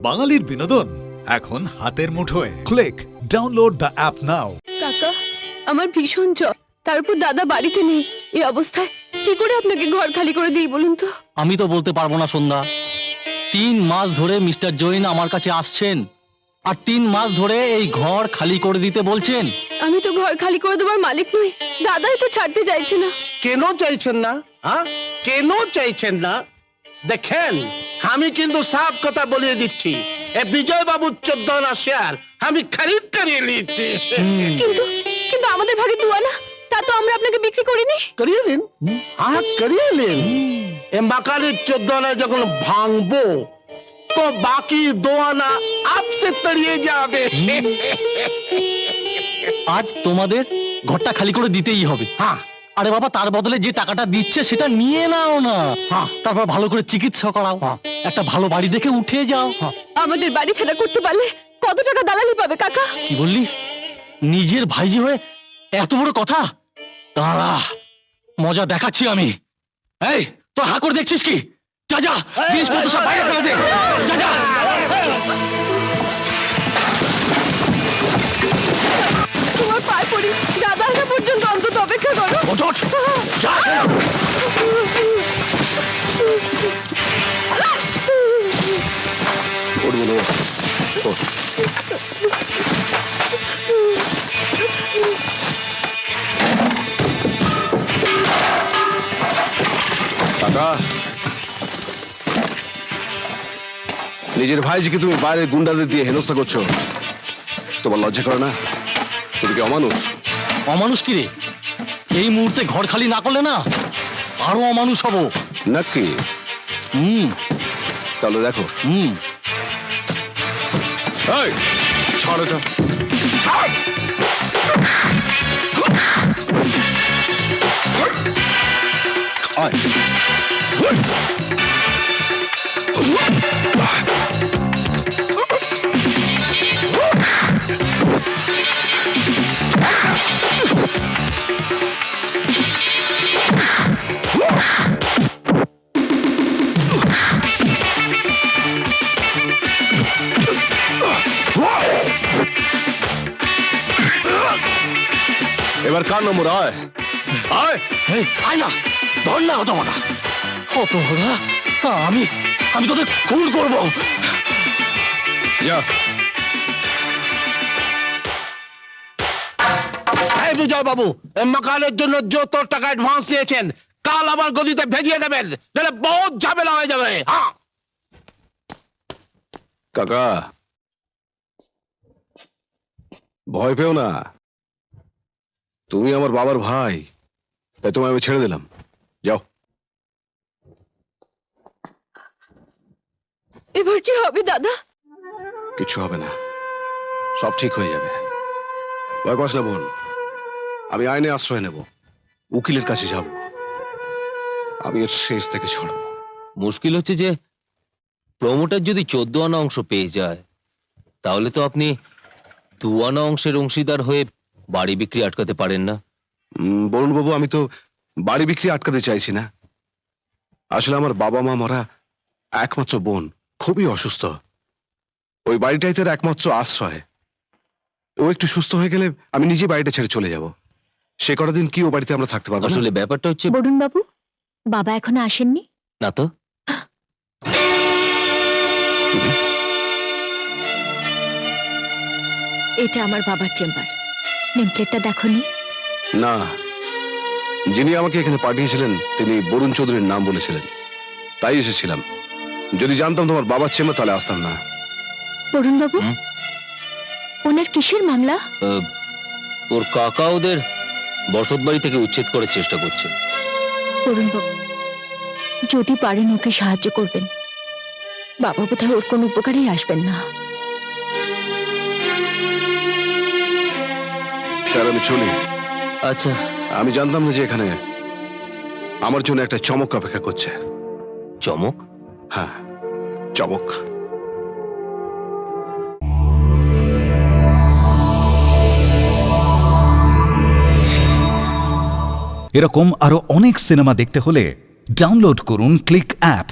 বাঙালির বিনোদন এখন হাতের মুঠোয়। ক্লিক ডাউনলোড দ্য অ্যাপ নাও। কাকা, আমার ভীষণ জ্বর, তার উপর দাদা বাড়িতে নেই। এই অবস্থায় কি করে আপনাকে ঘর খালি করে দিই বলুন তো? আমি তো বলতে পারবো না সন্ধ্যা। 3 মাস ধরে মিস্টার জৈন আমার কাছে আসছেন আর 3 মাস ধরে এই ঘর খালি করে দিতে বলছেন। আমি তো ঘর খালি করে দেওয়ার মালিক নই, দাদাই তো ছাড়তে চাইছে না। কেন চাইছেন না? হ্যাঁ, কেন চাইছেন না? দেখেন, আমি কিন্তু সাফ কথা বলিয়ে দিচ্ছি, এ বিজয় বাবুর 14 আনা শেয়ার আমি খরিদ করিয়ে নিচ্ছি। কিন্তু কিন্তু আমাদের ভাগে দুয়ানা, তা তো আমরা আপনাকে বিক্রি করিনি। করিয়ে নিন, হ্যাঁ করিয়ে নিন। এ মাকানের 14 আনা যখন ভাঙবো তো বাকি 2 আনা আপসে তড়িয়ে যাবে। আজ তোমাদের ঘরটা খালি করে দিতেই হবে। হ্যাঁ, আরে বাবা, তার বদলে যে টাকাটা দিচ্ছে সেটা নিয়ে নাও না। তারপর ভালো করে চিকিৎসা করাও, একটা ভালো বাড়ি দেখে উঠে যাও। আমাদের বাড়ি ছাড়া করতে পারলে কত টাকা দালালি পাবে কাকা? কি বললি? নিজের ভাইজি হয়ে এত বড় কথা? দাঁড়া, মজা দেখাচ্ছি আমি। এই, তোর হা করে দেখছিস কি? যা যা, জিনিসপত্র সব বাইরে ফেলে দে। যা যা। তোমার পায়ে পড়ি, দাদা আসা পর্যন্ত অন্তত অপেক্ষা করো। ওঠ, ওঠ। যা। কাকা, নিজের ভাইজিকে তুমি বাইরে গুন্ডাদের দিয়ে হেনস্থা করছো, তোমার লজ্জা করে না? তুমি কি অমানুষ? অমানুষ কি রে? এই মুহূর্তে ঘর খালি না করলে না আরো অমানুষ হব। নাকি? তাহলে দেখো। এই, ছাড় এটা। ছাড়! আয়। এবার কার নম্বর? আয় আয়। এই, আয় না, ধর না অত বড়া। অত বড়া? আমি আমি তোদের খুন করবো। যা। এই বিজয় বাবু, এ মাকানের জন্য যত টাকা অ্যাডভান্স দিয়েছেন কাল আমার গদিতে ভেজিয়ে দেবেন, তাহলে বহুত ঝামেলা হয়ে যাবে। হ্যাঁ কাকা, ভয় পেও না, তুমি আমার বাবার ভাই, তাই তোমায় আমি ছেড়ে দিলাম। যাও। এবার কি হবে দাদা? কিছু হবে না, সব ঠিক হয়ে যাবে। ভয় পাস না বোন, আমি আইনে আশ্রয় নেব, উকিলের কাছে যাব, আমি এর শেষ থেকে ছাড়বো। মুশকিল হচ্ছে যে প্রমোটার যদি 14 আনা অংশ পেয়ে যায় তাহলে তো আপনি 2 আনা অংশের অংশীদার হয়ে বাড়ি বিক্রি আটকাতে পারেন না। বরুণ বাবু, আমি তো বাড়ি বিক্রি আটকাতে চাইছি না। আসলে আমার বাবা মা মরা একমাত্র বোন খুবই অসুস্থ, ওই বাড়িটাই তার একমাত্র আশ্রয়। ও একটু সুস্থ হয়ে গেলে আমি নিজে বাড়িটা ছেড়ে চলে যাব। সে কটা দিন কি ও বাড়িতে আমরা থাকতে পারবো না? আসলে ব্যাপারটা হচ্ছে, বরুণ বাবু, বাবা এখনো আসেননি? না তো। এটা আমার বাবার চেম্বার, নেমপ্লেটটা দেখোনি? না, যিনি আমাকে এখানে পাঠিয়েছিলেন তিনি বরুণ চৌধুরীর নাম বলেছিলেন, তাই এসেছিলাম। যদি জানতাম তোমার বাবার চেম্বার তাহলে আসতাম না। বরুণ বাবু, ওনার কিসের মামলা? ওর কাকা ওদের বসত বাড়ি থেকে উচ্ছেদ করার চেষ্টা করছে। বরুণ বাবু, যদি পারেন ওকে সাহায্য করবেন। বাবা বোধহয় ওর কোন উপকারেই আসবেন না। স্যার, আমি চলি। আচ্ছা। আমি জানতাম না যে এখানে আমার জন্য একটা চমক অপেক্ষা করছে। চমক? হ্যাঁ, চমক। এরকম আরো অনেক সিনেমা দেখতে হলে ডাউনলোড করুন ক্লিক অ্যাপ।